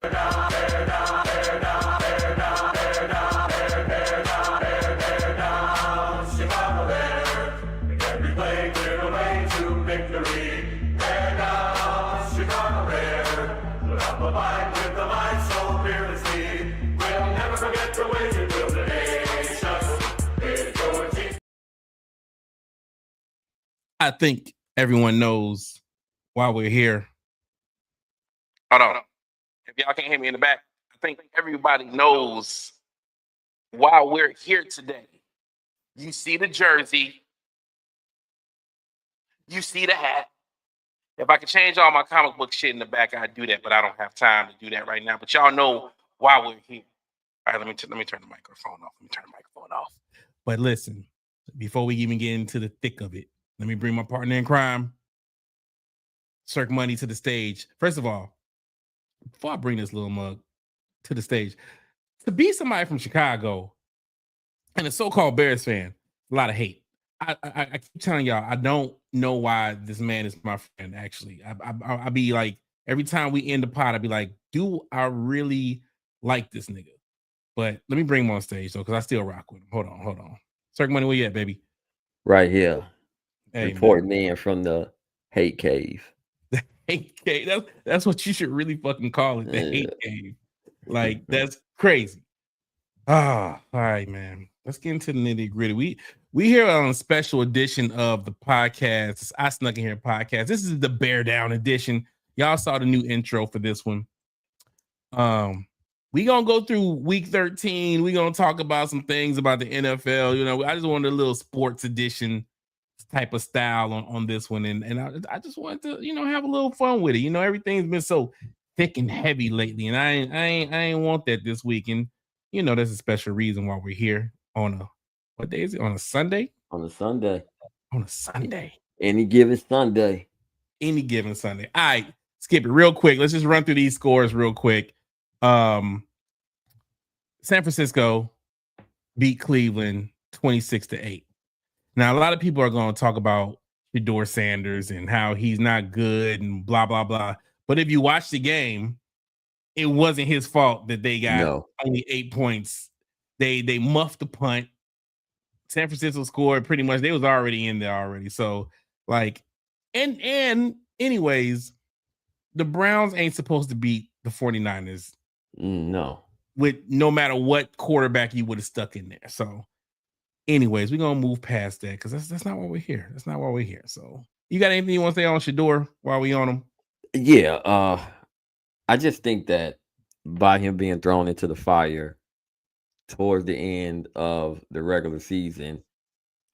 I think everyone knows why we're here. Hold on. If y'all can't hear me in the back, I think everybody knows why we're here today. You see the jersey. You see the hat. If I could change all my comic book shit in the back, I'd do that, but I don't have time to do that right now. But y'all know why we're here. All right, let me turn the microphone off. But listen, before we even get into the thick of it, let me bring my partner in crime, Cirque Money, to the stage. First of all, before I bring this little mug to the stage, to be somebody from Chicago and a so-called Bears fan, a lot of hate. I keep telling y'all, I don't know why this man is my friend. Actually, I be like, every time we end the pod, I'd be like, do I really like this nigga? But let me bring him on stage though, because I still rock with him. Hold on. Cirque Money, where you at, baby? Right here. Hey, reporting in from the hate cave. The hate cave. That's what you should really fucking call it. The hate cave. Like, that's crazy. All right, man. Let's get into the nitty gritty. We here on a special edition of the podcast. It's I Snuck in Here podcast. This is the Bear Down edition. Y'all saw the new intro for this one. We gonna go through week 13. We gonna talk about some things about the NFL. You know, I just wanted a little sports edition type of style on this one, and I just wanted to, you know, have a little fun with it. You know, everything's been so thick and heavy lately, and I ain't want that this week. And you know, there's a special reason why we're here on a, what day is it? On a Sunday? On a Sunday. Any given Sunday. All right, skip it real quick. Let's just run through these scores real quick. San Francisco beat Cleveland 26-8. Now, a lot of people are going to talk about Shedeur Sanders and how he's not good and blah, blah, blah. But if you watch the game, it wasn't his fault that they got only 8 points. They muffed the punt. San Francisco scored pretty much. They was already in there already. So, like, and anyways, the Browns ain't supposed to beat the 49ers. No. With no matter what quarterback you would have stuck in there. So, anyways, we're going to move past that because that's not why we're here. That's not why we're here. So, you got anything you want to say on Shedeur while we on him? Yeah. I just think that by him being thrown into the fire towards the end of the regular season,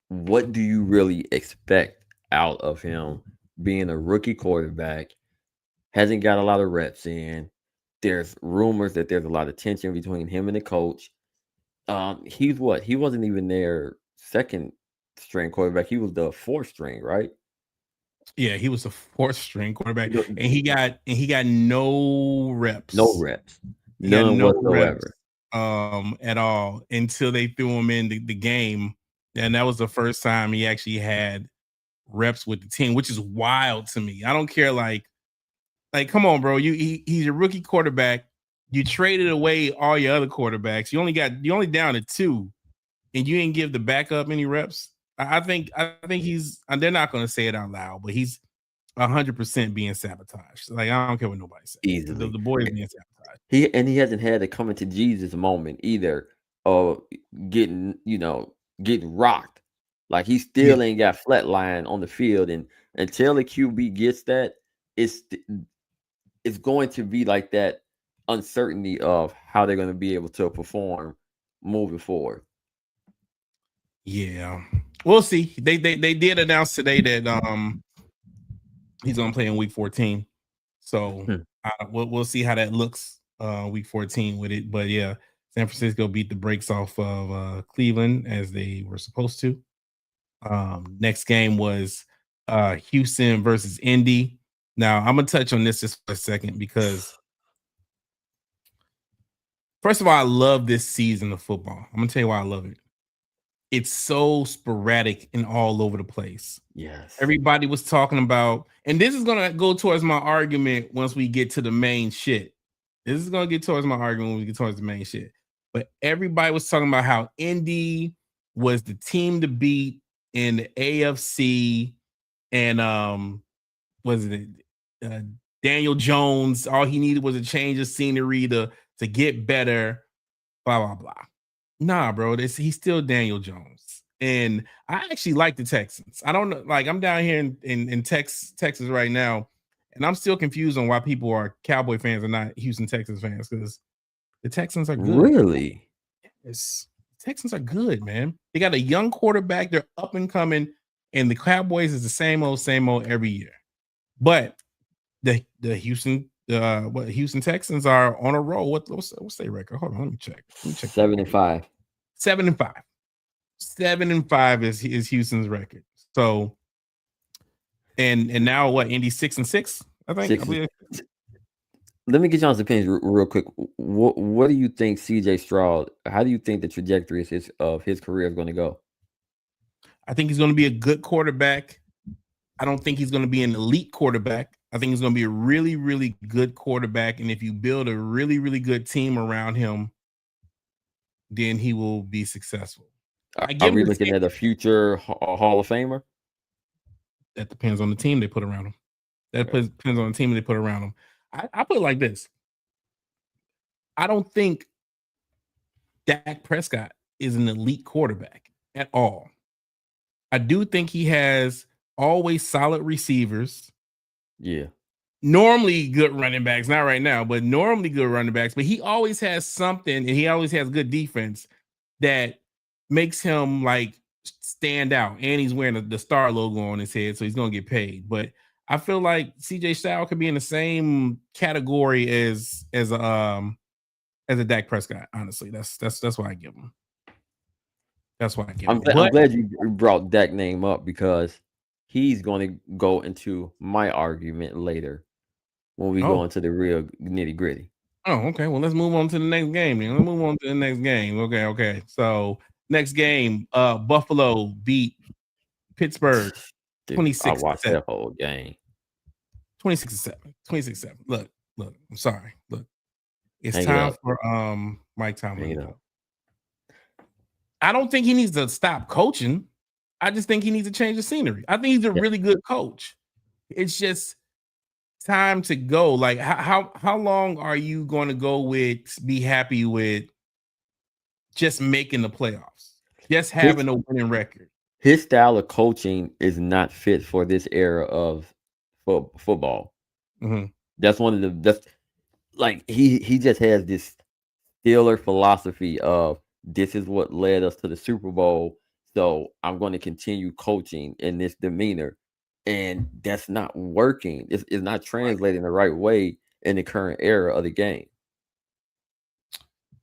what do you really expect out of him being a rookie quarterback? Hasn't got a lot of reps in. There's rumors that there's a lot of tension between him and the coach. He wasn't even their second string quarterback. He was the fourth string, right? Yeah, he was a fourth string quarterback, and he got no reps. No reps. None whatsoever. At all until they threw him in the game. And that was the first time he actually had reps with the team, which is wild to me. I don't care, like come on, bro. He's a rookie quarterback. You traded away all your other quarterbacks. You only down to 2, and you didn't give the backup any reps. I think he's, and they're not going to say it out loud, but he's 100% being sabotaged. Like, I don't care what nobody says. Easily. The boy is being sabotaged. He hasn't had a coming to Jesus moment either, or getting rocked. Like, he still ain't got flatline on the field, and until the QB gets that, it's going to be like that uncertainty of how they're going to be able to perform moving forward. Yeah, we'll see. They did announce today that he's going to play in week 14. So we'll see how that looks week 14 with it. But yeah, San Francisco beat the brakes off of Cleveland as they were supposed to. Next game was Houston versus Indy. Now, I'm going to touch on this just for a second because, first of all, I love this season of football. I'm going to tell you why I love it. It's so sporadic and all over the place. Yes. Everybody was talking about, and this is going to go towards my argument once we get to the main shit. This is gonna get towards my argument when we get towards the main shit. But everybody was talking about how Indy was the team to beat in the AFC, and was it uh, Daniel Jones? All he needed was a change of scenery to get better. Blah blah blah. Nah, bro, he's still Daniel Jones, and I actually like the Texans. I don't know, like I'm down here in Texas right now, and I'm still confused on why people are Cowboy fans and not Houston Texans fans because the Texans are good. Really? Yes, Texans are good, man. They got a young quarterback. They're up and coming, and the Cowboys is the same old every year. But the Houston Texans are on a roll. What's their record? Hold on, let me check. 7-5. 7-5. 7-5 is Houston's record. So, and now what? Indy 6-6. I think. Let me get John's opinion real quick. What do you think, CJ Stroud? How do you think the trajectory of his career is going to go? I think he's going to be a good quarterback. I don't think he's going to be an elite quarterback. I think he's going to be a really, really good quarterback. And if you build a really, really good team around him, then he will be successful. Are we looking at a future Hall of Famer? That depends on the team they put around him. Depends on the team they put around him. I put it like this. I don't think Dak Prescott is an elite quarterback at all. I do think he has always solid receivers. Yeah. Normally good running backs, not right now, but normally good running backs. But he always has something, and he always has good defense that makes him like stand out. And he's wearing the star logo on his head, so he's gonna get paid. But I feel like CJ Stroud could be in the same category as a Dak Prescott. Honestly, that's why I give him. That's why I give him. I'm glad you brought Dak name up because he's going to go into my argument later when we go into the real nitty gritty. Oh, okay. Well, let's move on to the next game. Let's move on to the next game. Okay. So next game, Buffalo beat Pittsburgh. 26. I watched that whole game. 26-7. 26-7. Look. I'm sorry. Look, it's time for Mike Tomlin to go. I don't think he needs to stop coaching. I just think he needs to change the scenery. I think he's a really good coach. It's just time to go. Like, how long are you going to go with? Be happy with just making the playoffs, just having a winning record. His style of coaching is not fit for this era of football. Mm-hmm. That's one of the he just has this Steeler philosophy of this is what led us to the Super Bowl. So I'm going to continue coaching in this demeanor. And that's not working. It's not translating the right way in the current era of the game.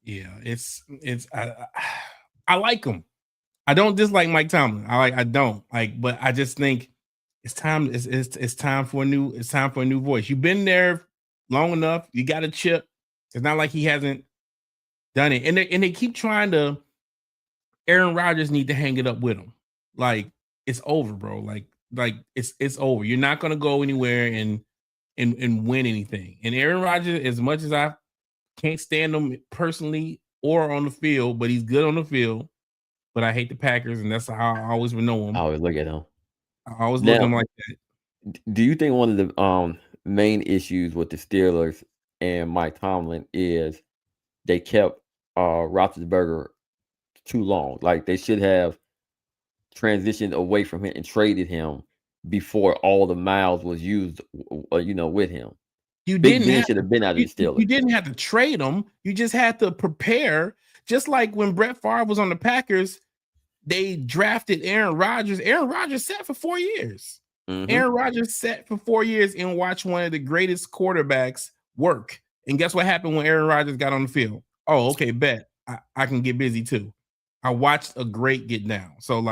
Yeah, I like him. I don't dislike Mike Tomlin. I don't like, but I just think it's time. It's time for a new voice. You've been there long enough. You got a chip. It's not like he hasn't done it. And they keep trying to. Aaron Rodgers need to hang it up with him. Like, it's over, bro. Like it's over. You're not gonna go anywhere and win anything. And Aaron Rodgers, as much as I can't stand him personally or on the field, but he's good on the field. But I hate the Packers, and that's how I always know him. I always look at him. I always look at him like that. Do you think one of the main issues with the Steelers and Mike Tomlin is they kept Roethlisberger too long? Like, they should have transitioned away from him and traded him before all the miles was used, with him. Big Ben should have been out of the Steelers. You didn't have to trade him. You just had to prepare. Just like when Brett Favre was on the Packers, they drafted Aaron Rodgers. Aaron Rodgers sat for 4 years. Mm-hmm. Aaron Rodgers sat for 4 years and watched one of the greatest quarterbacks work. And guess what happened when Aaron Rodgers got on the field? Oh, okay, bet. I can get busy too. I watched a great get down. So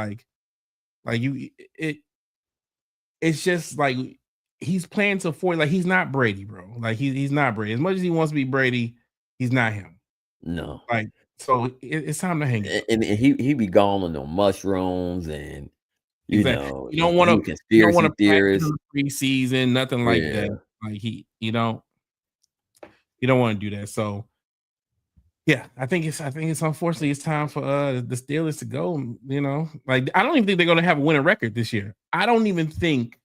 it's just like he's playing to 40. Like, he's not Brady, bro. Like, he's not Brady. As much as he wants to be Brady, he's not him. No. Like, so it's time to hang it. And he be gone on the mushrooms and you know, you don't want to conspiracy theorists preseason, nothing like that. Like, he You don't want to do that. So yeah, I think it's unfortunately it's time for the Steelers to go. You know, like I don't even think they're going to have a winning record this year. I don't even think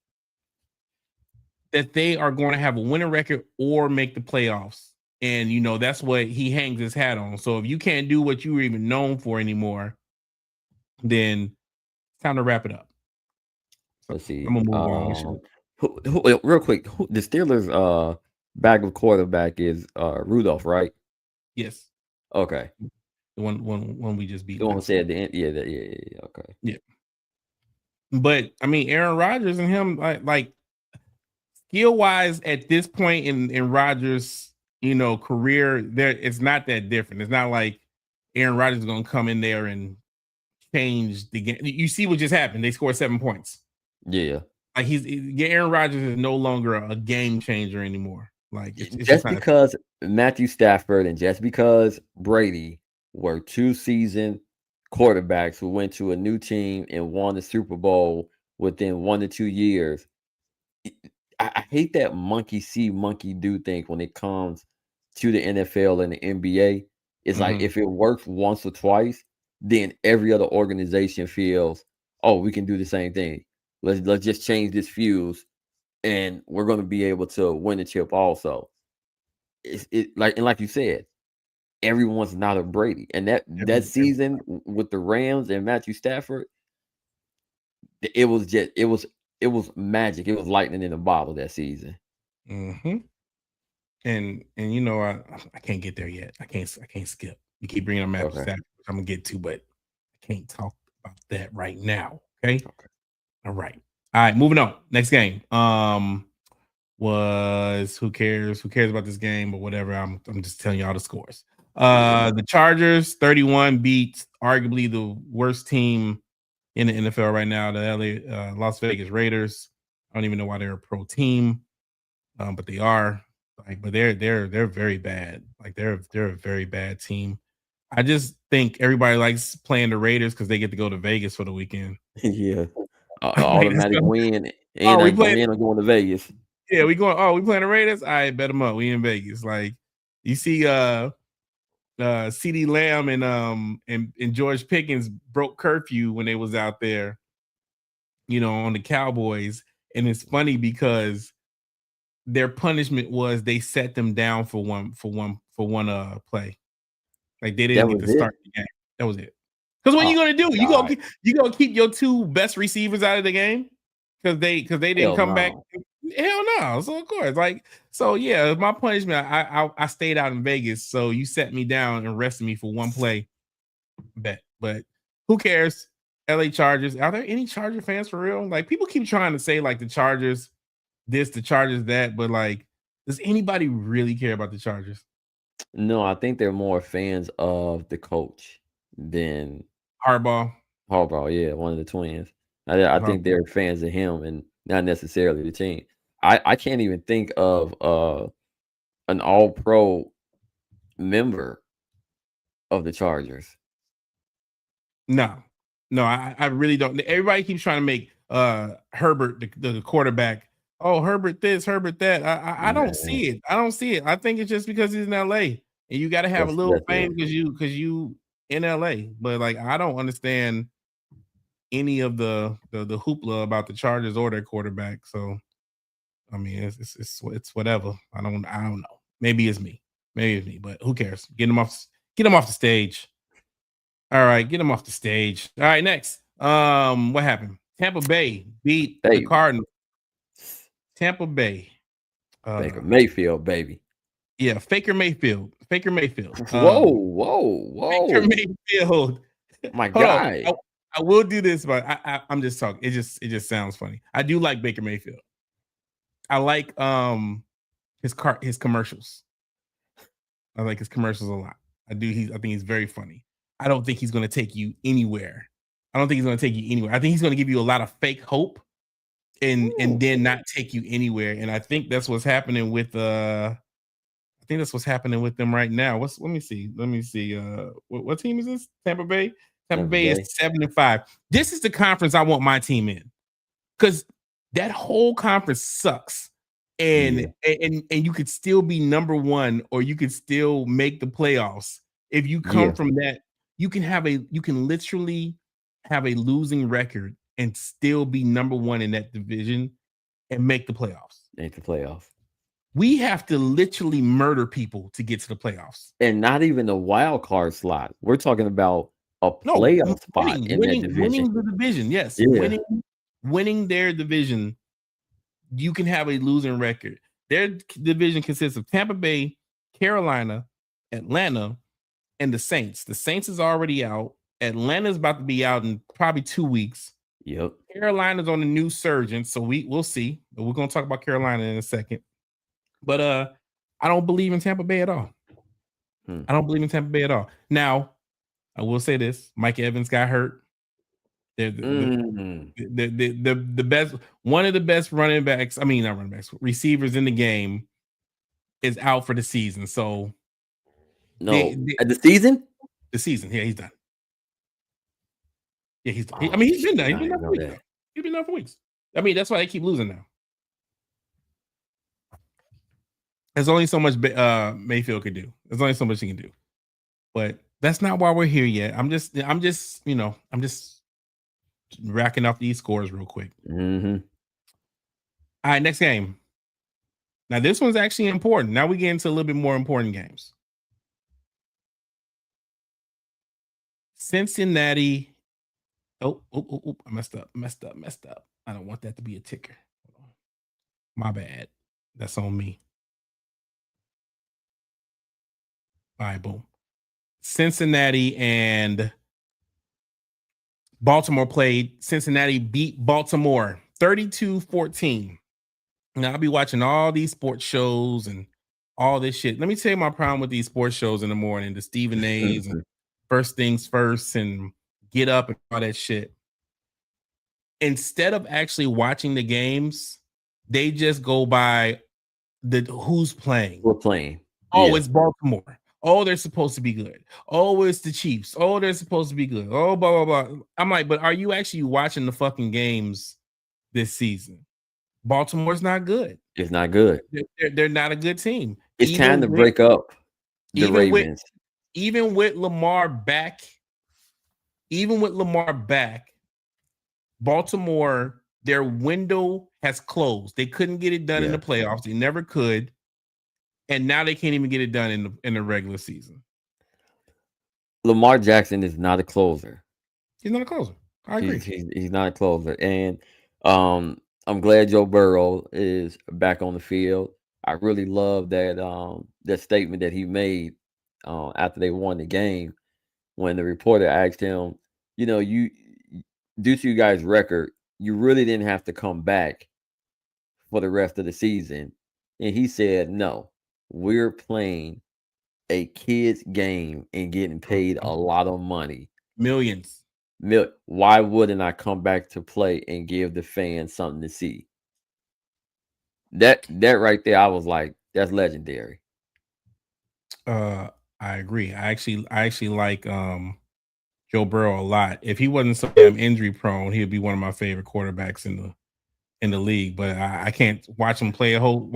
that they are going to have a winning record or make the playoffs. And you know that's what he hangs his hat on. So if you can't do what you were even known for anymore, then it's time to wrap it up. So Let's see. I'm gonna move on. We should. Real quick, the Steelers backup quarterback is Rudolph, right? Yes, Okay. the one we just beat. The one who Last week. said the end. Yeah. Okay. Yeah, but I mean, Aaron Rodgers and him like skill wise at this point in Rodgers, you know, career, there it's not that different. It's not like Aaron Rodgers is gonna come in there and change the game. You see what just happened? They scored 7 points. Yeah. Like Aaron Rodgers is no longer a game changer anymore. Like it's just Just not. because Matthew Stafford and just because Brady were two seasoned quarterbacks who went to a new team and won the Super Bowl within 1 to 2 years, I hate that monkey see, monkey do thing when it comes to the NFL and the NBA. It's like if it works once or twice, then every other organization feels, oh, we can do the same thing. Let's just change this fuse, and we're going to be able to win the chip. Also, like you said, everyone's not a Brady, and that season with the Rams and Matthew Stafford, it was magic. It was lightning in a bottle that season. Mm-hmm. And you know I can't get there yet. I can't skip. You keep bringing up Matthew Stafford, which I'm gonna get to, but I can't talk about that right now. Okay. All right. All right. Moving on. Next game. Was who cares? Who cares about this game? But whatever. I'm just telling y'all the scores. The Chargers 31 beat arguably the worst team in the NFL right now, the Las Vegas Raiders. I don't even know why they're a pro team, but they are. Like, but they're very bad. Like they're a very bad team. I just think everybody likes playing the Raiders because they get to go to Vegas for the weekend. Yeah, Like, automatic win, and oh, we I'm playing. going to Vegas. Yeah, we going. Oh, we playing the Raiders. I right, bet them up. We in Vegas. Like you see, CD Lamb and George Pickens broke curfew when they was out there, you know, on the Cowboys, and it's funny because their punishment was they set them down for one play. Like they didn't get to start the game. That was it. Because what are you gonna do? You gonna keep your two best receivers out of the game because they didn't come back. Hell no. So of course, like yeah, my punishment. I stayed out in Vegas, so you set me down and rested me for one play. Bet, but who cares? LA Chargers. Are there any Charger fans for real? Like people keep trying to say like the Chargers this, the Chargers that, but like, does anybody really care about the Chargers? No, I think they're more fans of the coach than Harbaugh. Yeah, one of the twins. I think they're fans of him and not necessarily the team. I can't even think of an all-pro member of the Chargers. No, I really don't. Everybody keeps trying to make Herbert the quarterback. Oh, Herbert this, Herbert that. I don't see it. I don't see it. I think it's just because he's in LA and you got to have a little fame because you in LA. But like, I don't understand any of the hoopla about the Chargers or their quarterback. So, I mean, it's whatever. I don't know. Maybe it's me. But who cares? Get him off the stage. All right, get him off the stage. All right, next. What happened? Tampa Bay beat the Cardinals. Tampa Bay. Baker Mayfield, baby. Yeah, Faker Mayfield. Faker Mayfield. Whoa. Faker Mayfield. My guy. I will do this, but I'm just talking. It just sounds funny. I do like Baker Mayfield. I like his commercials. I like his commercials a lot. I think he's very funny. I don't think he's going to take you anywhere. I think he's going to give you a lot of fake hope and then not take you anywhere. And I think that's what's happening with them right now. Let me see. What team is this? Tampa Bay. Tampa Bay is 7-5. This is the conference I want my team in because that whole conference sucks. and Yeah. and you could still be number one, or you could still make the playoffs. If you come Yeah. from that, you can literally have a losing record and still be number one in that division and make the playoffs. Make the playoffs. We have to literally murder people to get to the playoffs. And not even a wild card slot. We're talking about a No, playoff spot in that division. winning the division. Yes, Yeah. winning their division. You can have a losing record. Their division consists of Tampa Bay, Carolina, Atlanta, and the Saints. The Saints is already out. Atlanta's about to be out in probably 2 weeks. Yep. Carolina's on the new surgeon, so we'll see. But we're gonna talk about Carolina in a second. But I don't believe in Tampa Bay at all. I don't believe in Tampa Bay at all. Now, I will say this: Mike Evans got hurt. They're the best, one of the best running backs. I mean, not running backs, receivers in the game is out for the season. So, the season. The season, yeah, he's done. Yeah, he's done. I mean, he's been done. He's been done for weeks. He's been done for weeks. I mean, that's why they keep losing now. There's only so much Mayfield could do. There's only so much he can do. But that's not why we're here yet. I'm just racking off these scores real quick. Mm-hmm. All right, next game. Now, this one's actually important. Now we get into a little bit more important games. Cincinnati. Oh, I messed up. I don't want that to be a ticker. My bad. That's on me. All right, boom. Cincinnati and Baltimore played. Cincinnati beat Baltimore 32-14. Now, I'll be watching all these sports shows and all this shit. Let me tell you my problem with these sports shows in the morning, the Stephen A's and First Things First and Get Up and all that shit. Instead of actually watching the games, they just go by who's playing. We're playing. Oh, it's Baltimore. Oh, they're supposed to be good. Oh, it's the Chiefs. Oh, they're supposed to be good. Oh, blah, blah, blah. I'm like, but are you actually watching the fucking games this season? Baltimore's not good. It's not good. They're not a good team. It's time to break up the Ravens. Even with Lamar back, Baltimore, their window has closed. They couldn't get it done in the playoffs. They never could. And now they can't even get it done in the regular season. Lamar Jackson is not a closer. He's not a closer. I agree. He's not a closer. And I'm glad Joe Burrow is back on the field. I really love that that statement that he made after they won the game when the reporter asked him, you due to you guys' record, you really didn't have to come back for the rest of the season. And he said, no, we're playing a kid's game and getting paid a lot of money. Millions. Why wouldn't I come back to play and give the fans something to see? That right there, I was like, that's legendary. I agree. I actually like Joe Burrow a lot. If he wasn't so damn injury prone, he'd be one of my favorite quarterbacks in the league. But I can't watch him play a whole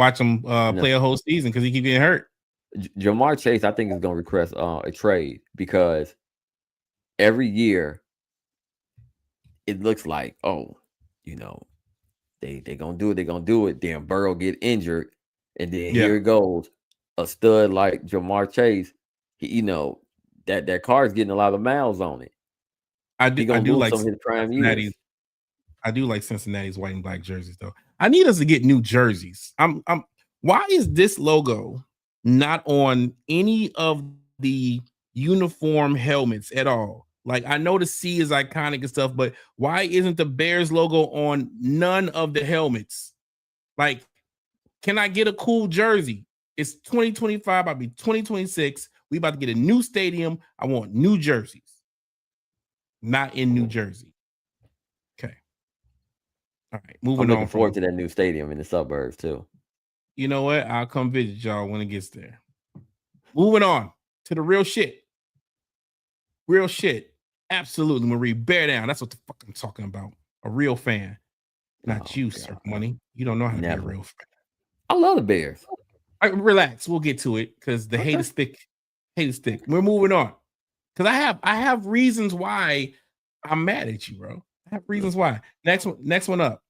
season because he keeps getting hurt. Jamar Chase, I think, is going to request a trade because every year it looks like, they're going to do it. They're going to do it. Then Burrow get injured. And then here it goes. A stud like Jamar Chase, that car's getting a lot of miles on it. I do like some of his prime years. I do like Cincinnati's white and black jerseys, though. I need us to get new jerseys. Why is this logo not on any of the uniform helmets at all? Like, I know the C is iconic and stuff, but why isn't the Bears logo on none of the helmets? Like, can I get a cool jersey? It's 2025. I'll be 2026. We about to get a new stadium. I want new jerseys. Not in New Jersey. Okay. All right. Moving on. I'm looking forward to that new stadium in the suburbs, too. You know what? I'll come visit y'all when it gets there. Moving on to the real shit. Real shit. Absolutely, Marie. Bear down. That's what the fuck I'm talking about. A real fan. Not you, Sir Money. You don't know how to be a real fan. I love the Bears. Relax. We'll get to it because the hate is thick. Hate is thick. We're moving on. Because I have reasons why I'm mad at you, bro. I have reasons why. Next one up.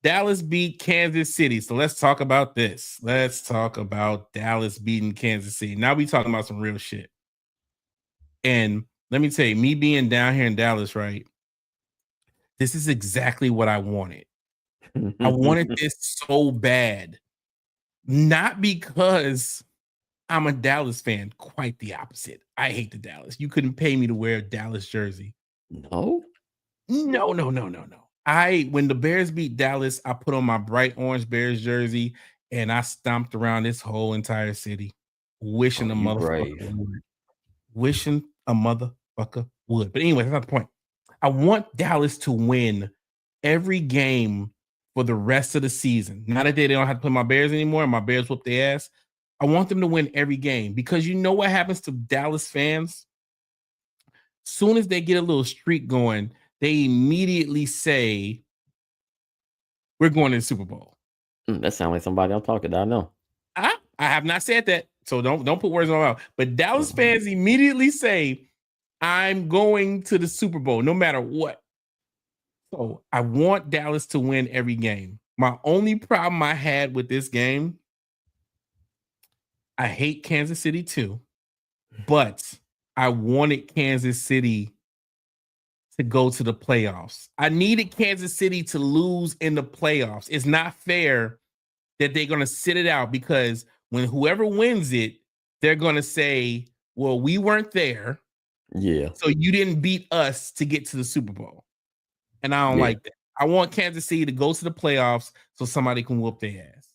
Dallas beat Kansas City. So let's talk about this. Let's talk about Dallas beating Kansas City. Now we talking about some real shit. And let me tell you, me being down here in Dallas, right? This is exactly what I wanted. I wanted this so bad. Not because I'm a Dallas fan, quite the opposite. I hate the Dallas. You couldn't pay me to wear a Dallas jersey. No. When the Bears beat Dallas, I put on my bright orange Bears jersey and I stomped around this whole entire city, wishing a motherfucker would. Wishing a motherfucker would. But anyway, that's not the point. I want Dallas to win every game for the rest of the season. Now that they don't have to play my Bears anymore and my Bears whoop their ass, I want them to win every game because you know what happens to Dallas fans? Soon as they get a little streak going, they immediately say, we're going to the Super Bowl. That sounds like somebody I'm talking to. I know. I have not said that, so don't put words in my mouth. But Dallas fans immediately say, I'm going to the Super Bowl, no matter what. So I want Dallas to win every game. My only problem I had with this game, I hate Kansas City too, but I wanted Kansas City to go to the playoffs. I needed Kansas City to lose in the playoffs. It's not fair that they're going to sit it out because when whoever wins it, they're going to say, well, we weren't there. Yeah. So you didn't beat us to get to the Super Bowl. And I don't like that. I want Kansas City to go to the playoffs so somebody can whoop their ass.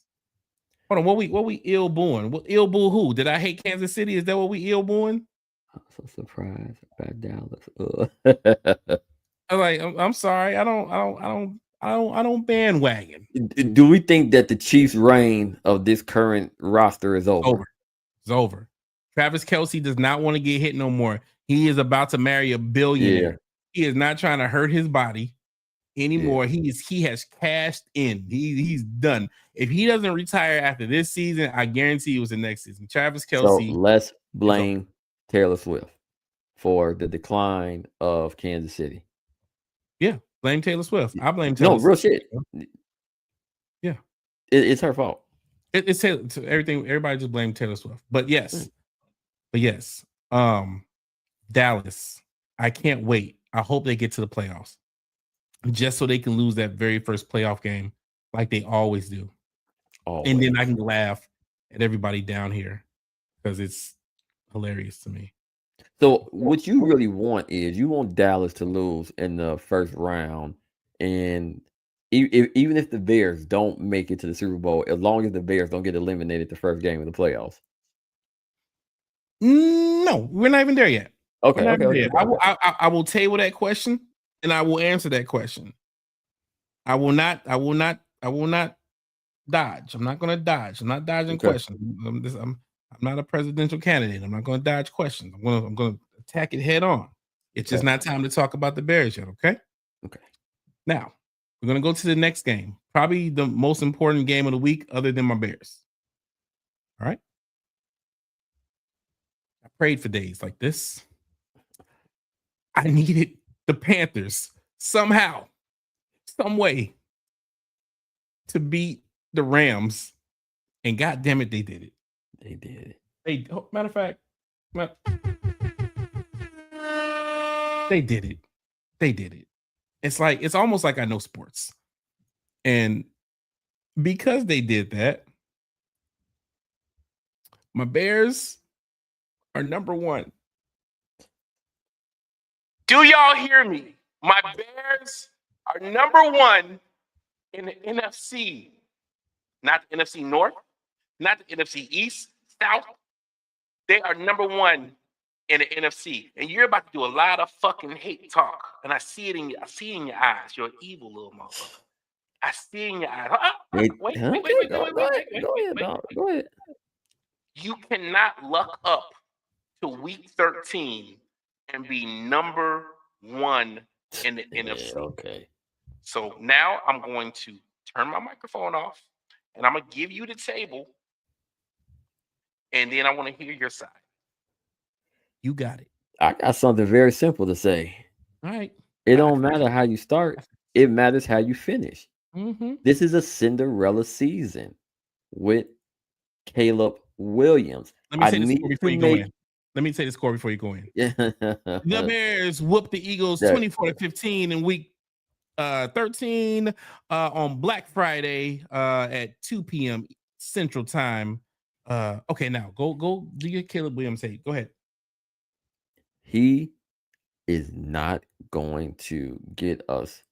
Hold on, what we ill booing? What ill boo who? Did I hate Kansas City? Is that what we ill booing? I'm so surprised about Dallas. I'm sorry. I don't bandwagon. Do we think that the Chiefs' reign of this current roster is over? It's over. Travis Kelce does not want to get hit no more. He is about to marry a billionaire. Yeah. He is not trying to hurt his body anymore. Yeah. He has cashed in. He's done. If he doesn't retire after this season, I guarantee it was the next season. Travis Kelce. So let's blame Taylor Swift for the decline of Kansas City. Yeah, blame Taylor Swift. I blame Taylor Swift. Real shit. Yeah. It's her fault. It's everything. Everybody just blame Taylor Swift. But yes. Dallas. I can't wait. I hope they get to the playoffs. Just so they can lose that very first playoff game like they always do. Always. And then I can laugh at everybody down here because it's hilarious to me. So what you really want is you want Dallas to lose in the first round, and even if the Bears don't make it to the Super Bowl, as long as the Bears don't get eliminated the first game of the playoffs. No, we're not even there yet. Okay. I will table that question, and I will answer that question. I will not dodge. I'm not going to dodge. I'm not dodging questions. I'm not a presidential candidate. I'm not going to dodge questions. I'm going to attack it head on. It's just not time to talk about the Bears yet, okay? Okay. Now, we're going to go to the next game. Probably the most important game of the week other than my Bears. All right? I prayed for days like this. I needed the Panthers somehow, some way to beat the Rams. And God damn it, they did it. They did it. Matter of fact, they did it. They did it. It's almost like I know sports. And because they did that, my Bears are number one. Do y'all hear me? My Bears are number one in the NFC. Not the NFC North, not the NFC East, South. They are number one in the NFC. And you're about to do a lot of fucking hate talk. And I see it in your eyes. You're an evil little motherfucker. I see it in your eyes. Wait. Go ahead. You cannot luck up to week 13 and be number one in the NFC. Okay. So now I'm going to turn my microphone off and I'm gonna give you the table, and then I want to hear your side. You got it. I got something very simple to say. All right. It don't matter how you start, it matters how you finish. Mm-hmm. This is a Cinderella season with Caleb Williams. Let me I say the need score before to you go make in. Let me say the score before you go in. The yeah. Bears whooped the Eagles 24-15 in week 13 on Black Friday at 2 p.m. Central Time. Okay, now go do your Caleb Williams say. Go ahead. He is not going to get us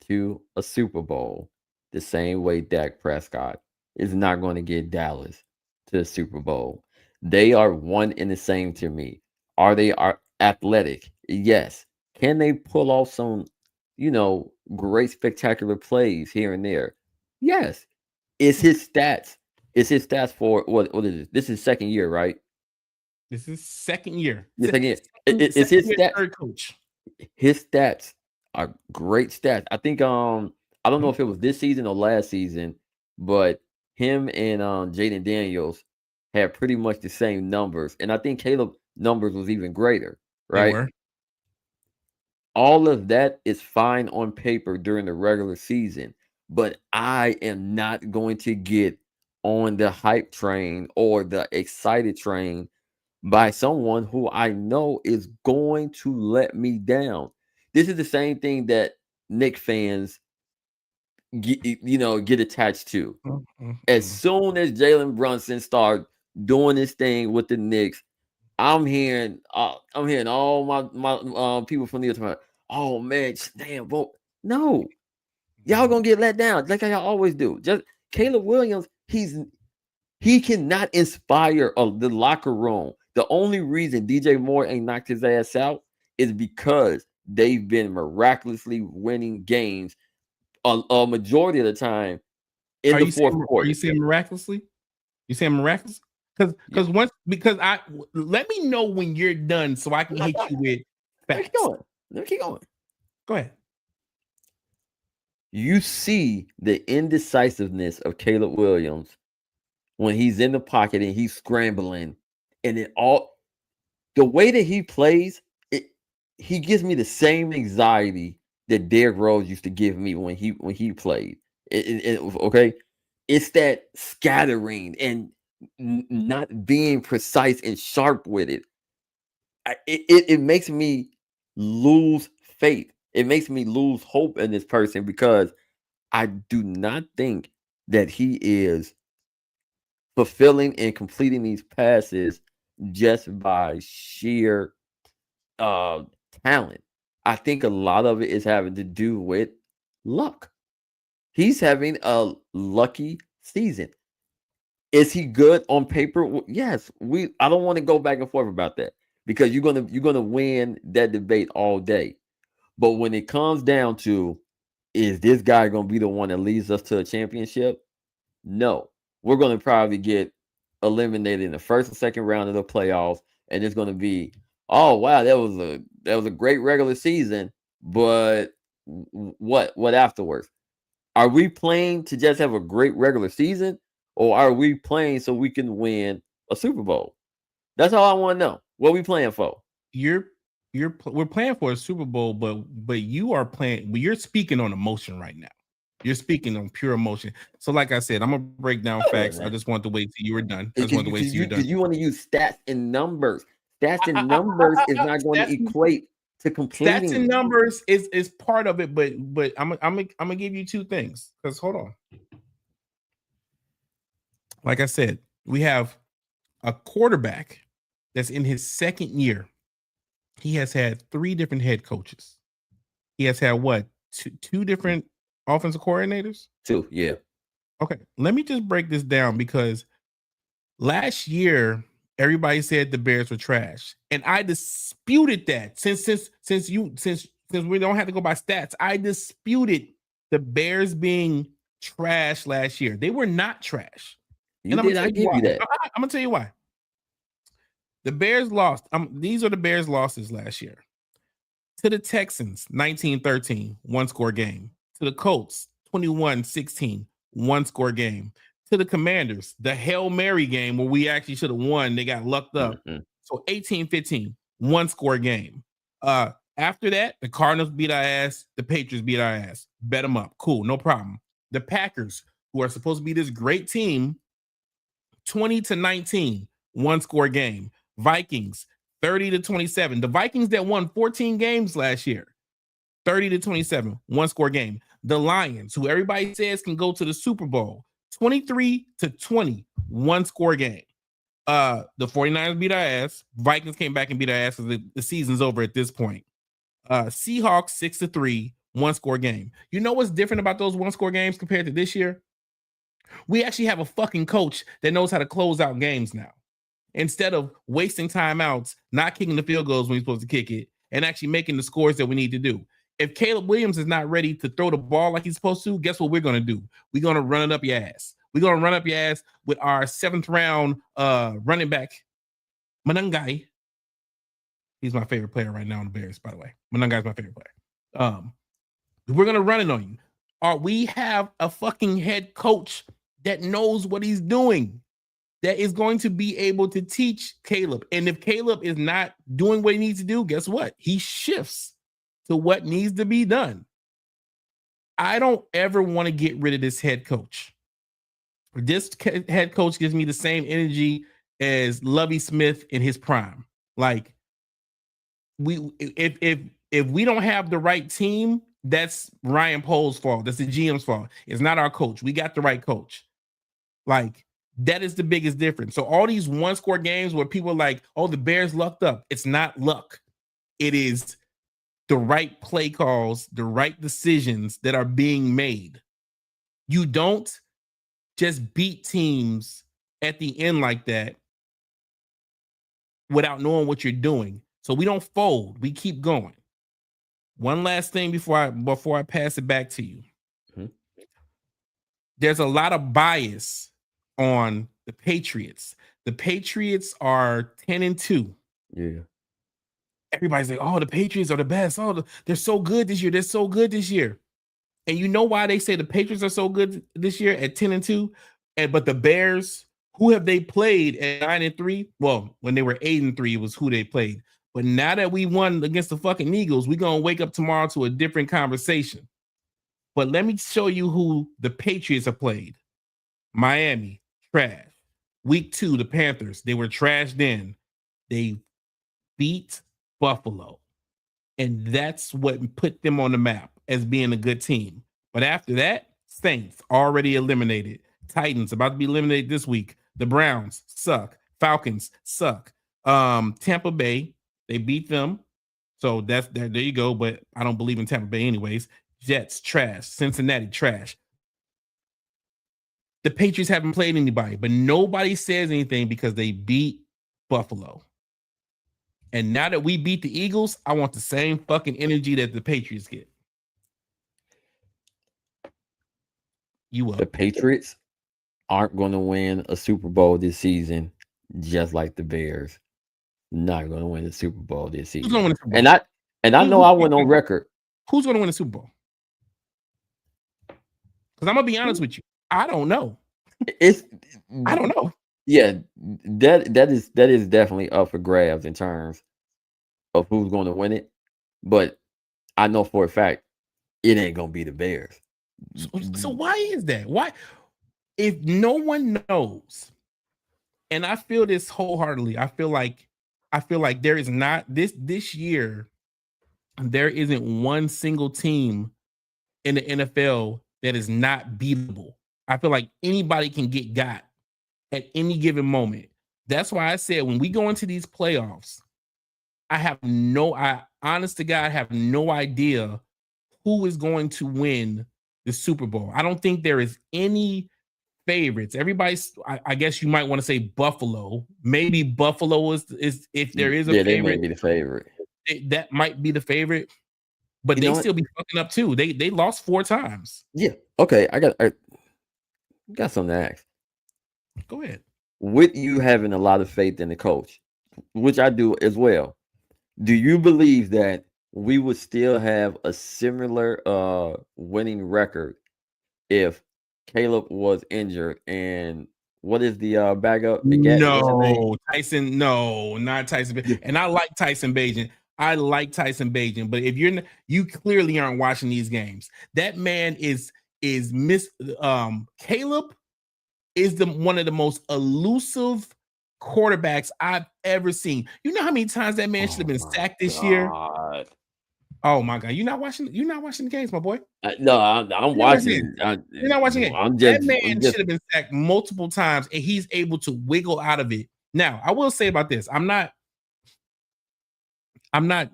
to a Super Bowl the same way Dak Prescott is not going to get Dallas to the Super Bowl. They are one and the same to me. Are they athletic? Yes. Can they pull off some, great spectacular plays here and there? Yes. Is his stats? Is his stats for what is this? This is second year, right? This is second year. Yes, again. Second Is his year stats? third coach. His stats are great stats. I think I don't know if it was this season or last season, but him and Jaden Daniels had pretty much the same numbers. And I think Caleb numbers was even greater, They right? were. All of that is fine on paper during the regular season, but I am not going to get on the hype train or the excited train by someone who I know is going to let me down. This is the same thing that Knick fans get attached to. As soon as Jalen Brunson started doing this thing with the Knicks, I'm hearing all my people from the other. Oh man, damn, bro. No, y'all gonna get let down like y'all always do. Just Caleb Williams, he cannot inspire the locker room. The only reason DJ Moore ain't knocked his ass out is because they've been miraculously winning games a majority of the time in the fourth quarter. Are you saying miraculously? You saying miraculous? Because let me know when you're done so I can hit you with facts. Let me keep going. Go ahead. You see the indecisiveness of Caleb Williams when he's in the pocket and he's scrambling, and the way that he plays, he gives me the same anxiety that Derrick Rose used to give me when he played. Okay, it's that scattering and not being precise and sharp with it. It makes me lose faith. It makes me lose hope in this person because I do not think that he is fulfilling and completing these passes just by sheer talent. I think a lot of it is having to do with luck. He's having a lucky season. Is he good on paper? Yes. I don't want to go back and forth about that because you're gonna win that debate all day. But when it comes down to, is this guy gonna be the one that leads us to a championship? No. We're gonna probably get eliminated in the first and second round of the playoffs, and it's gonna be, oh wow, that was a great regular season, but what afterwards? Are we playing to just have a great regular season, or are we playing so we can win a Super Bowl? That's all I want to know. What are we playing for? We're playing for a Super Bowl, but you are playing. You're speaking on emotion right now. You're speaking on pure emotion. So, like I said, I'm gonna break down facts. I just want to wait till you were done. I just want to wait till you're done. Because you want to use stats and numbers. Stats and numbers is not going to equate to completing. Stats and numbers is part of it, but I'm gonna give you two things. Because hold on. Like I said, we have a quarterback that's in his second year. He has had 3 different head coaches. He has had what? Two different offensive coordinators? 2, yeah. Okay, let me just break this down because last year everybody said the Bears were trash, and I disputed that. Since we don't have to go by stats, I disputed the Bears being trash last year. They were not trash. And I'm gonna give you that. I'm gonna tell you why. The Bears lost. These are the Bears' losses last year. To the Texans, 19-13, one-score game. To the Colts, 21-16, 1-score game. To the Commanders, the Hail Mary game where we actually should have won. They got lucked up. Mm-hmm. So 18-15, 1-score game. After that, the Cardinals beat our ass. The Patriots beat our ass. Bet them up. Cool, no problem. The Packers, who are supposed to be this great team, 20-19, 1-score game. Vikings, 30-27. The Vikings that won 14 games last year, 30-27, 1-score game. The Lions, who everybody says can go to the Super Bowl, 23-20, 1-score game. The 49ers beat our ass. Vikings came back and beat our ass because the season's over at this point. Seahawks 6-3, 1-score game. You know what's different about those 1-score games compared to this year? We actually have a fucking coach that knows how to close out games now. Instead of wasting timeouts, not kicking the field goals when you're supposed to kick it, and actually making the scores that we need to do. If Caleb Williams is not ready to throw the ball like he's supposed to, guess what we're going to do? We're going to run it up your ass. We're going to run up your ass with our 7th round running back, Manungai. He's my favorite player right now on the Bears, by the way. Manungai's my favorite player. We're going to run it on you. We have a fucking head coach that knows what he's doing, that is going to be able to teach Caleb. And if Caleb is not doing what he needs to do, guess what? He shifts to what needs to be done. I don't ever want to get rid of this head coach. This head coach gives me the same energy as Lovie Smith in his prime. Like, if we don't have the right team, that's Ryan Pohl's fault. That's the GM's fault. It's not our coach. We got the right coach. Like, that is the biggest difference. So all these 1-score games where people are like, oh, the Bears lucked up. It's not luck. It is the right play calls, the right decisions that are being made. You don't just beat teams at the end like that without knowing what you're doing. So we don't fold. We keep going. One last thing before I pass it back to you. Mm-hmm. There's a lot of bias on the Patriots. The Patriots are 10-2. Yeah. Everybody's like, oh, the Patriots are the best. Oh, they're so good this year. They're so good this year. And you know why they say the Patriots are so good this year at 10-2? But the Bears, who have they played at 9-3? Well, when they were 8-3, it was who they played. But now that we won against the fucking Eagles, we're going to wake up tomorrow to a different conversation. But let me show you who the Patriots have played. Miami, trash. Week 2, the Panthers, they were trash then. They beat Buffalo. And that's what put them on the map as being a good team. But after that, Saints already eliminated. Titans about to be eliminated this week. The Browns suck. Falcons suck. Tampa Bay, they beat them. So that's there you go. But I don't believe in Tampa Bay anyways. Jets, trash. Cincinnati, trash. The Patriots haven't played anybody, but nobody says anything because they beat Buffalo. And now that we beat the Eagles, I want the same fucking energy that the Patriots get. You up. The Patriots aren't going to win a Super Bowl this season, just like the Bears. Not going to win the Super Bowl this season. Who's going to win the Super Bowl? And I know I went on record. Who's going to win the Super Bowl? Because I'm going to be honest with you. I don't know. I don't know. Yeah, that is definitely up for grabs in terms of who's going to win it. But I know for a fact it ain't going to be the Bears. So why is that? Why? If no one knows, and I feel this wholeheartedly, I feel like there is not this year, there isn't one single team in the NFL that is not beatable. I feel like anybody can get got at any given moment. That's why I said when we go into these playoffs, I honest to God have no idea who is going to win the Super Bowl. I don't think there is any favorites. Everybody's, I guess you might want to say Buffalo. Maybe Buffalo is if there is a favorite. They may be the favorite. That might be the favorite, but they still be fucking up too. They lost 4 times. Yeah. Okay. I got something to ask. Go ahead. With you having a lot of faith in the coach, which I do as well, do you believe that we would still have a similar winning record if Caleb was injured, and what is the backup? What's his name? No, Tyson. No, not Tyson. And I like Tyson Bagent. I like Tyson Bagent. But if you clearly aren't watching these games. That man is Caleb is one of the most elusive quarterbacks I've ever seen. You know how many times that man should have been sacked this year? Oh my God! You're not watching the games, my boy. No, I'm watching. You're not watching it. That man should have been sacked multiple times, and he's able to wiggle out of it. Now, I will say about this: I'm not.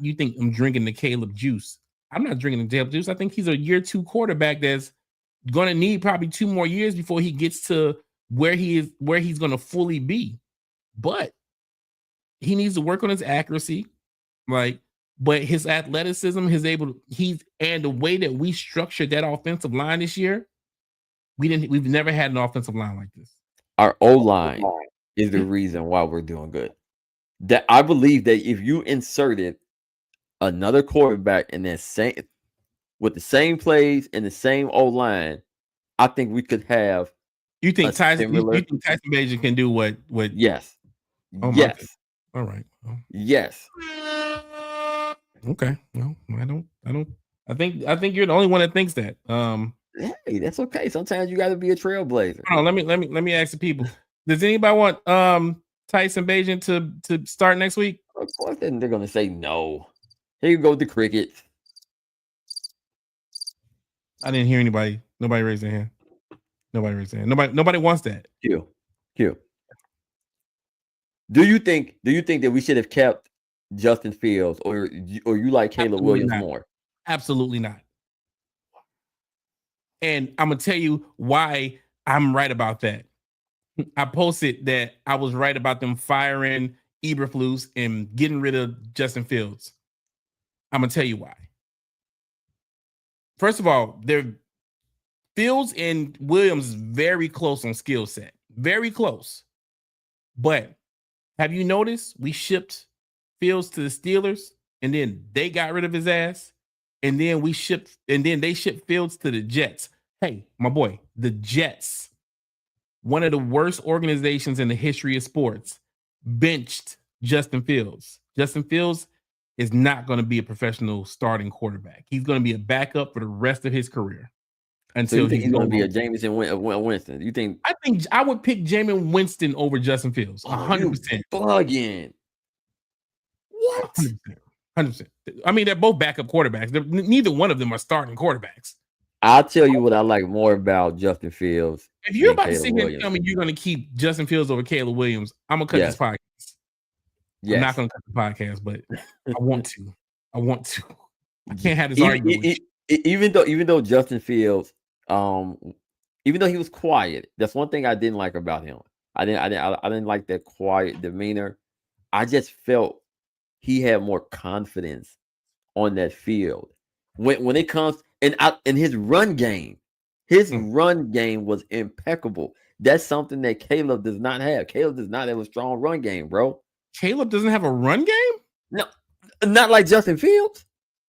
You think I'm drinking the Caleb juice? I'm not drinking the Caleb juice. I think he's a year 2 quarterback that's going to need probably 2 more years before he gets to where he's going to fully be. But he needs to work on his accuracy, like. But his athleticism, and the way that we structured that offensive line this year, we've never had an offensive line like this. Our O-line is the reason why we're doing good. That I believe that if you inserted another quarterback in that with the same plays and the same O-line, I think we could have. You think Tyson Bagent can do what? Yes. Oh, yes. All right. Oh. Yes. Okay. No, I don't. I think you're the only one that thinks that. Hey, that's okay. Sometimes you got to be a trailblazer. Oh, let me ask the people. Does anybody want Tyson Bagent to start next week? Of course, then they're gonna say no. Here you go, the Crickets. I didn't hear anybody. Nobody raised their hand. Nobody wants that. Q. Do you think that we should have kept Justin Fields, or you like Caleb Williams more? Absolutely not. And I'm gonna tell you why I'm right about that. I posted that I was right about them firing Eberflus and getting rid of Justin Fields. I'm gonna tell you why. First of all, Fields and Williams very close on skill set, very close. But have you noticed we shipped Fields to the Steelers, and then they got rid of his ass, and then they shipped Fields to the Jets. Hey, my boy, the Jets, one of the worst organizations in the history of sports, benched Justin Fields. Justin Fields is not going to be a professional starting quarterback. He's going to be a backup for the rest of his career. Until you think he's going to be a Jameis Winston? You think? I think I would pick Jameis Winston over Justin Fields. 100%. Bugging. What? 100%. I mean, they're both backup quarterbacks. Neither one of them are starting quarterbacks. I'll tell you what I like more about Justin Fields. If you're about to sit here and tell me you're going to keep Justin Fields over Caleb Williams, I'm going to cut this podcast. Yes. I'm not going to cut the podcast, but I want to. I can't have this argument. Even though Justin Fields, even though he was quiet, that's one thing I didn't like about him. I didn't like that quiet demeanor. I just felt he had more confidence on that field when it comes in his run game. His run game was impeccable. That's something that Caleb does not have. Caleb does not have a strong run game, bro. Caleb doesn't have a run game? No, not like Justin Fields.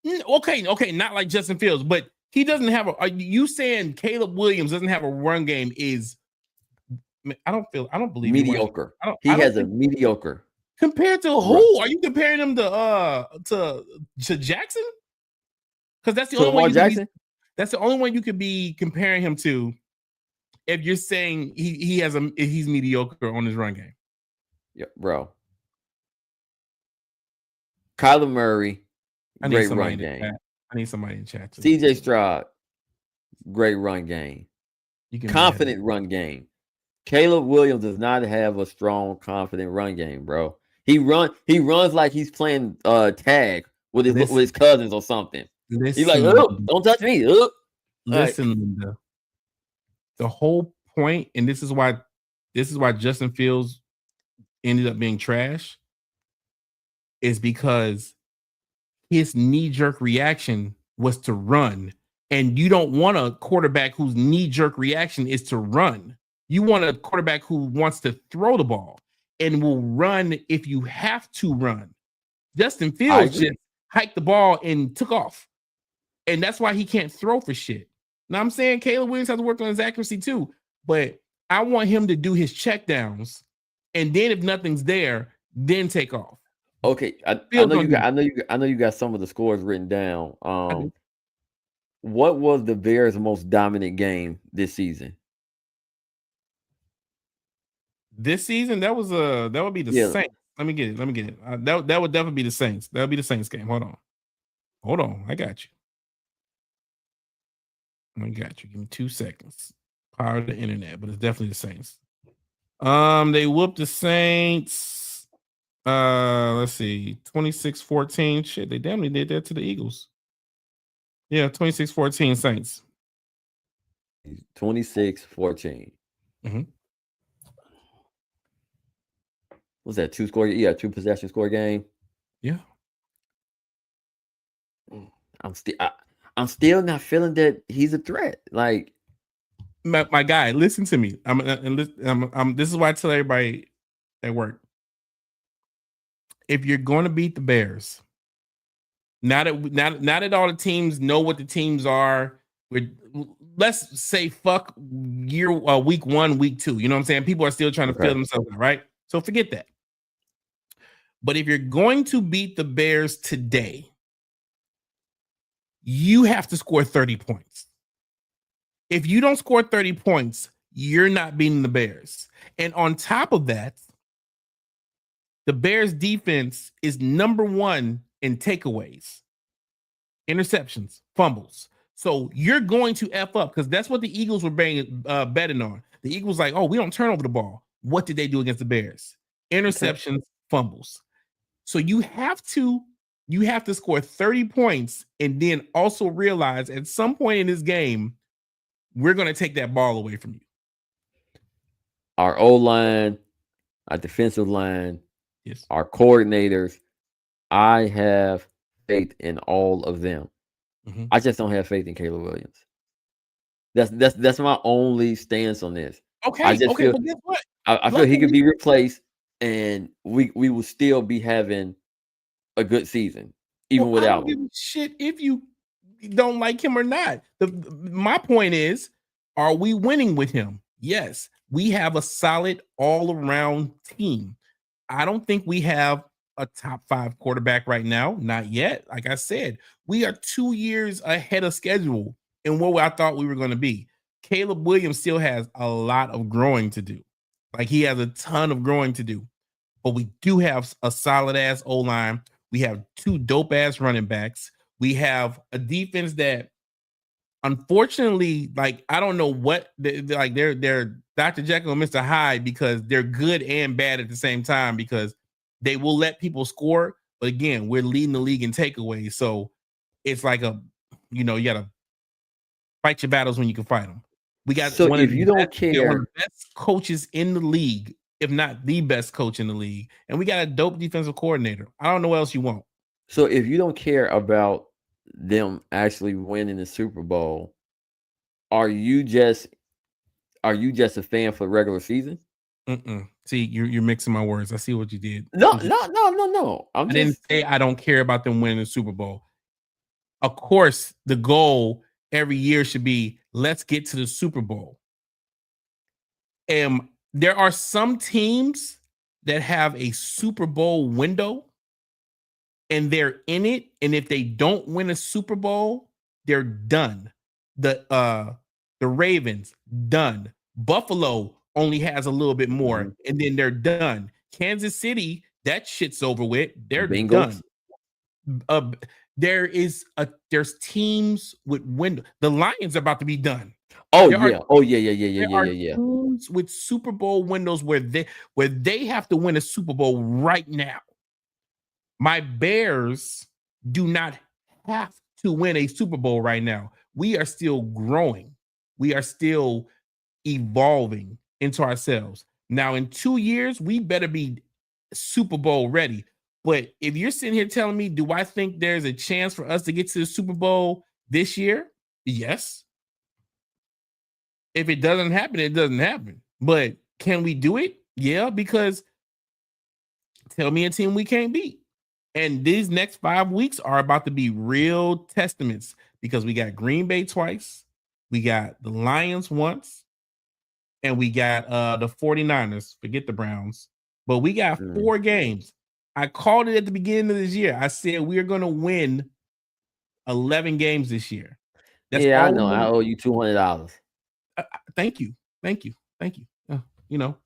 Okay, not like Justin Fields, but he doesn't have are you saying Caleb Williams doesn't have a run game is I don't believe mediocre. He has a mediocre. Compared to who? Are you comparing him to Jackson? Because that's the only one that's the only one you could be comparing him to if you're saying he's mediocre on his run game. Yeah, bro. Kyler Murray, great run game. I need somebody in chat. CJ Stroud, great run game. Confident run game. Caleb Williams does not have a strong, confident run game, bro. He runs like he's playing tag with his cousins or something. He's like, oh, don't touch me. Listen, Linda. The whole point, and this is why Justin Fields ended up being trash, is because his knee-jerk reaction was to run. And you don't want a quarterback whose knee-jerk reaction is to run. You want a quarterback who wants to throw the ball and will run if you have to run. Justin Fields just hiked the ball and took off. And that's why he can't throw for shit. Now I'm saying Caleb Williams has to work on his accuracy too, but I want him to do his checkdowns, and then if nothing's there, then take off. Okay, I Fields know don't you do got I know you got some of the scores written down. do. What was the Bears' most dominant game this season? This season, that would be the Yeah. Saints. Let me get it. That would definitely be the Saints. That would be the Saints game. Hold on. I got you. Give me 2 seconds. Power of the internet, but it's definitely the Saints. They whooped the Saints. Let's see, 26-14. Shit, they damn near did that to the Eagles. Yeah, 26-14 Saints. 26-14. Mm-hmm. Was that 2-score? Yeah, 2 possession score game. Yeah. I'm still not feeling that he's a threat. Like my guy, listen to me. This is why I tell everybody at work. If you're going to beat the Bears, now that all the teams know what the teams are, let's say fuck week 1, week 2. You know what I'm saying? People are still trying to feel themselves out, right? So forget that. But if you're going to beat the Bears today, you have to score 30 points. If you don't score 30 points, you're not beating the Bears. And on top of that, the Bears defense is number 1 in takeaways, interceptions, fumbles. So you're going to F up because that's what the Eagles were betting on. The Eagles like, oh, we don't turn over the ball. What did they do against the Bears? Interceptions, fumbles. So you have to score 30 points and then also realize at some point in this game, we're going to take that ball away from you. Our O-line, our defensive line, yes, our coordinators, I have faith in all of them. Mm-hmm. I just don't have faith in Caleb Williams. That's my only stance on this. Okay, I just feel, but guess what? I feel he could be replaced, and we will still be having a good season, even without I don't give a shit if you don't like him or not. My point is, are we winning with him? Yes, we have a solid all-around team. I don't think we have a top 5 quarterback right now. Not yet. Like I said, we are 2 years ahead of schedule in where I thought we were going to be. Caleb Williams still has a lot of growing to do. Like he has a ton of growing to do. But we do have a solid ass O-line. We have 2 dope ass running backs. We have a defense that, unfortunately, like I don't know what they're Dr. Jekyll and Mr. Hyde because they're good and bad at the same time because they will let people score. But again, we're leading the league in takeaways, so it's like you gotta fight your battles when you can fight them. We got one of the best coaches in the league, if not the best coach in the league, and we got a dope defensive coordinator. I don't know what else you want. So if you don't care about them actually winning the Super Bowl, are you just a fan for the regular season? See, you're mixing my words. I see what you did. No. I didn't say I don't care about them winning the Super Bowl. Of course, the goal every year should be let's get to the Super Bowl. And there are some teams that have a Super Bowl window and they're in it. And if they don't win a Super Bowl, they're done. The Ravens, done. Buffalo only has a little bit more, and then they're done. Kansas City, that shit's over with. They're Bengals. Done. There's teams with window. The Lions are about to be done. Yeah. Teams with Super Bowl windows where they have to win a Super Bowl right now. My Bears do not have to win a Super Bowl right now. We are still growing. We are still evolving into ourselves. Now, in 2 years, we better be Super Bowl ready. But if you're sitting here telling me, do I think there's a chance for us to get to the Super Bowl this year? Yes. If it doesn't happen, it doesn't happen. But can we do it? Yeah, because tell me a team we can't beat. And these next 5 weeks are about to be real testaments because we got Green Bay twice. We got the Lions once, and we got the 49ers. Forget the Browns. But we got 4 games. I called it at the beginning of this year. I said we're going to win 11 games this year. That's yeah, I know. I owe you $200. Thank you.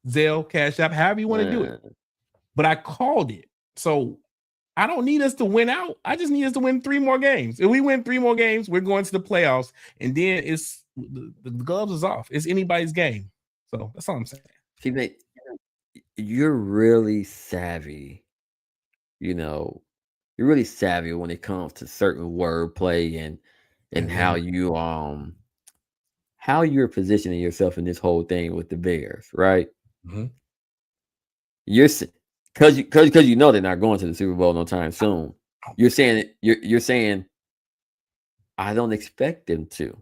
Zelle, Cash App, however you want to do it. But I called it. So I don't need us to win out. I just need us to win 3 more games. If we win 3 more games, we're going to the playoffs. And then it's the gloves is off. It's anybody's game. So that's all I'm saying. See, mate, you're really savvy. You're really savvy when it comes to certain wordplay and how you're positioning yourself in this whole thing with the Bears, right? Mm-hmm. You're because you know they're not going to the Super Bowl no time soon. You're saying I don't expect them to.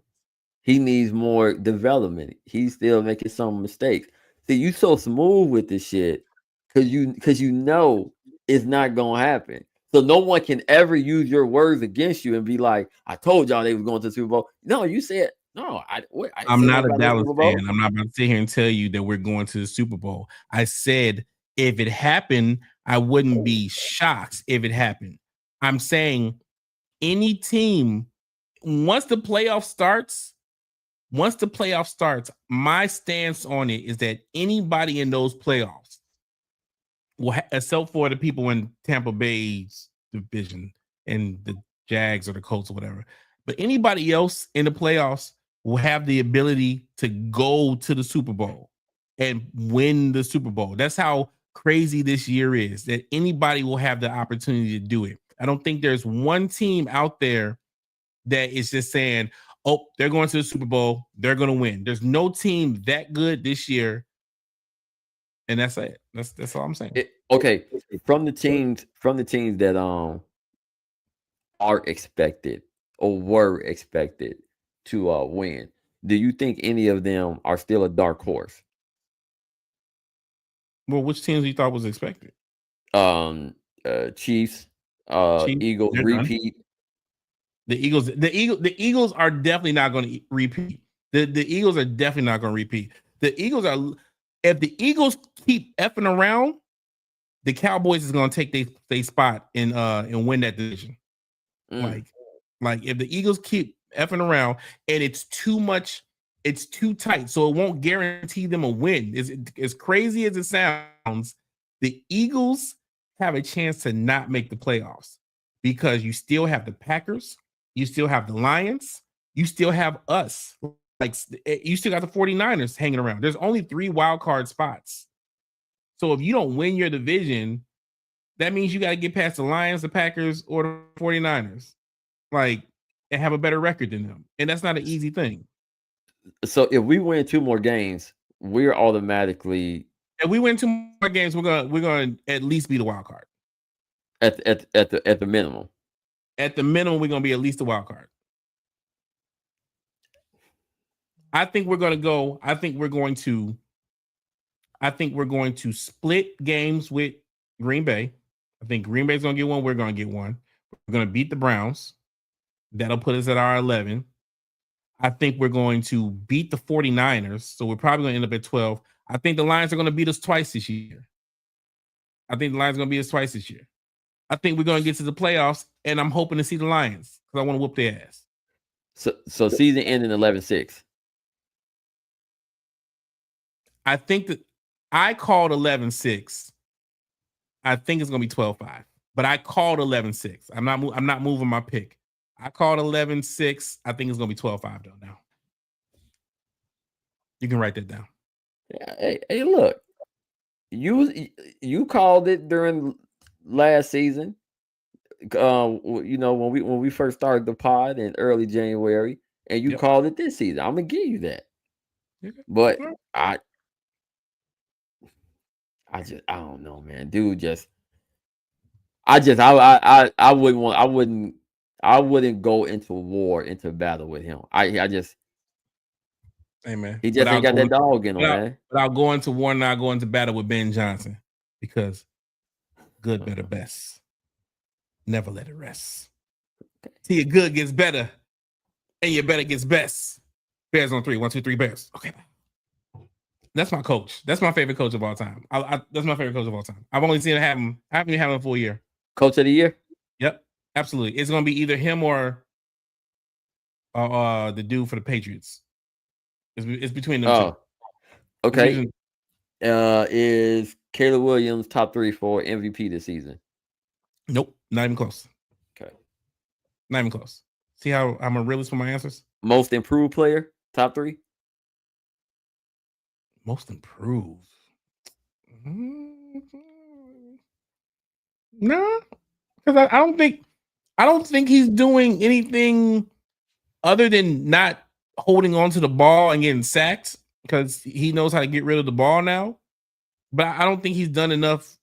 He needs more development. He's still making some mistakes. See, you so smooth with this shit because you know it's not gonna happen. So no one can ever use your words against you and be like, "I told y'all they was going to the Super Bowl." No, you said no. I'm not a Dallas fan. I'm not about to sit here and tell you that we're going to the Super Bowl. I said if it happened, I wouldn't be shocked if it happened. I'm saying any team, once the playoff starts, my stance on it is that anybody in those playoffs, except for the people in Tampa Bay's division and the Jags or the Colts or whatever, but anybody else in the playoffs will have the ability to go to the Super Bowl and win the Super Bowl. That's how crazy this year is, that anybody will have the opportunity to do it. I don't think there's one team out there that is just saying, oh, they're going to the Super Bowl, they're going to win. There's no team that good this year. And that's it. That's all I'm saying. Okay, from the teams that are expected or were expected to win, do you think any of them are still a dark horse? Well, which teams you thought was expected? Chiefs, Eagles repeat. The Eagles are definitely not going to repeat. The Eagles are definitely not going to repeat. If the Eagles keep effing around, the Cowboys is going to take their spot and win that division. Like if the Eagles keep effing around and it's too much, it's too tight, so it won't guarantee them a win. As crazy as it sounds, the Eagles have a chance to not make the playoffs because you still have the Packers, you still have the Lions, you still have us. Like you still got the 49ers hanging around. There's only 3 wild card spots. So if you don't win your division, that means you got to get past the Lions, the Packers, or the 49ers. Like, and have a better record than them. And that's not an easy thing. So if we win 2 more games, we're automatically. If we win 2 more games, we're gonna at least be the wild card. At the minimum. At the minimum, we're gonna be at least a wild card. I think we're going to split games with Green Bay. I think Green Bay's going to get one. We're going to get one. We're going to beat the Browns. That'll put us at our 11. I think we're going to beat the 49ers. So we're probably going to end up at 12. I think the Lions are going to beat us twice this year. I think we're going to get to the playoffs, and I'm hoping to see the Lions because I want to whoop their ass. So season ending 11-6. I think that I called 11-6. I think it's going to be 12-5, but I called 11-6. I'm not moving my pick. I called 11-6. I think it's going to be 12-5 though now. You can write that down. Yeah, hey, look. You called it during last season. When we first started the pod in early January, and you called it this season. I'm going to give you that. But I don't know, man. Dude, I wouldn't go into battle with him. Hey man, he just ain't got that dog in him, man. Without going to war, not going to battle with Ben Johnson because good, better, best. Never let it rest. See, your good gets better, and your better gets best. Bears on 3. 1, 2, 3, Bears. Okay. That's my coach. That's my favorite coach of all time. That's my favorite coach of all time. I've only seen it happen. I haven't even had him a full year. Coach of the year? Yep, absolutely. It's gonna be either him or the dude for the Patriots. It's between them two. Okay. Is Caleb Williams top 3 for MVP this season? Nope, not even close. Okay. Not even close. See how I'm a realist with my answers? Most improved player, top 3? Most improved. No, because I don't think he's doing anything other than not holding on to the ball and getting sacked, because he knows how to get rid of the ball now. But I don't think he's done enough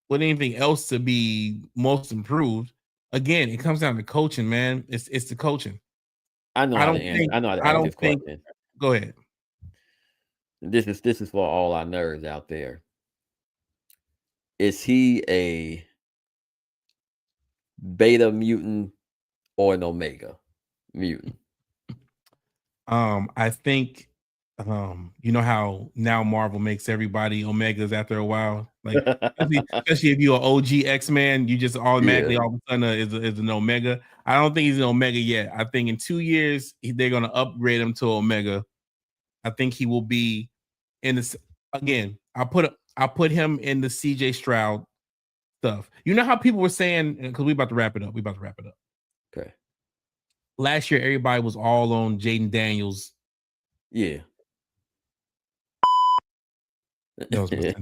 with anything else to be most improved. Again, it comes down to coaching, man. It's the coaching. I know how to answer this question. Go ahead. This is for all our nerds out there. Is he a beta mutant or an omega mutant? I think you know how now Marvel makes everybody omegas after a while, like especially if you're an OG X-Man, you just automatically all of a sudden is an omega. I don't think he's an omega yet. I think in 2 years they're gonna upgrade him to omega. I think he will be in this again. I'll put him in the CJ Stroud stuff. You know how people were saying, because we about to wrap it up. Okay. Last year, everybody was all on Jaden Daniels. Yeah. That was my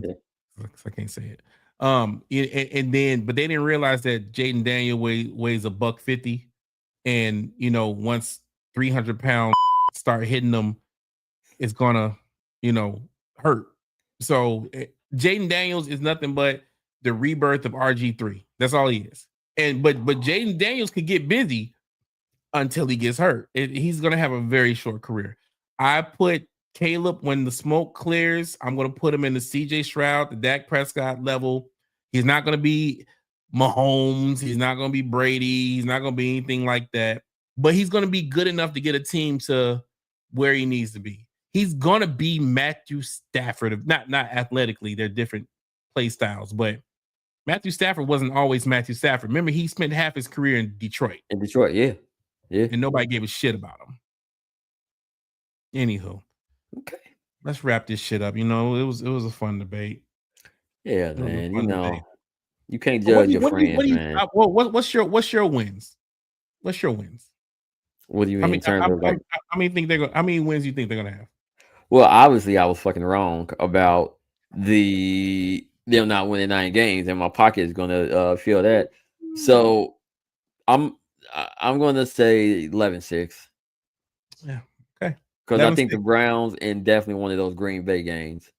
I can't say it. And then, but they didn't realize that Jaden Daniel weighs $150, and once 300 pounds start hitting them, it's gonna, hurt. So Jaden Daniels is nothing but the rebirth of RG3. That's all he is. But Jaden Daniels could get busy until he gets hurt. He's gonna have a very short career. I put Caleb, when the smoke clears, I'm going to put him in the CJ Stroud, the Dak Prescott level. He's not going to be Mahomes. He's not going to be Brady. He's not going to be anything like that. But he's going to be good enough to get a team to where he needs to be. He's going to be Matthew Stafford. Not athletically. They're different play styles. But Matthew Stafford wasn't always Matthew Stafford. Remember, he spent half his career in Detroit. Yeah. And nobody gave a shit about him. Anywho. Okay, let's wrap this shit up. It was a fun debate. Yeah, man. You can't judge your friends, man. What's your wins? What's your wins? What do you mean in terms of like? How many wins do you think they're gonna have? Well, obviously, I was fucking wrong about them not winning 9 games, and my pocket is gonna feel that. So I'm gonna say 11-6. Yeah. Okay. Because I think the Browns and definitely one of those Green Bay games.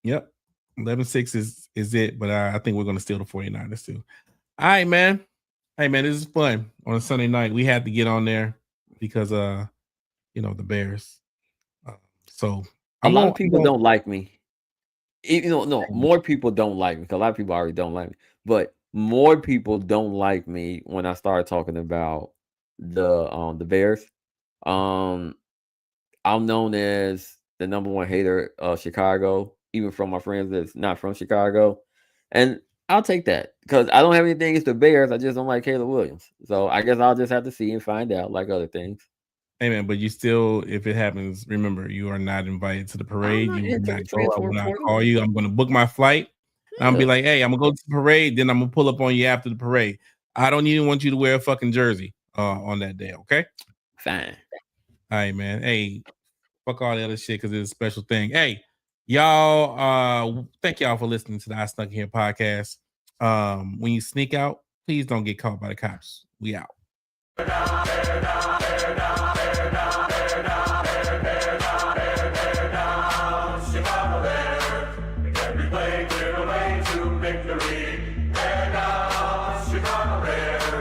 Yep. 11-6 is it, but I think we're going to steal the 49ers too. All right, man. Hey, man, this is fun. On a Sunday night, we had to get on there because, the Bears. So a lot of people don't like me. More people don't like me because a lot of people already don't like me. But more people don't like me when I start talking about the Bears. I'm known as the number one hater of Chicago, even from my friends that's not from Chicago. And I'll take that because I don't have anything against the Bears. I just don't like Caleb Williams. So I guess I'll just have to see and find out like other things. Hey, man, but you still, if it happens, remember, you are not invited to the parade. You will not go. I will not call you. I'm going to book my flight. I'm going to be like, hey, I'm going to go to the parade. Then I'm going to pull up on you after the parade. I don't even want you to wear a fucking jersey on that day, okay? Fine. All right, man. Hey, fuck all the other shit because it's a special thing. Hey, y'all, thank y'all for listening to the I Snuck Here podcast. When you sneak out, please don't get caught by the cops. We out. Victory, and Chicago Bear,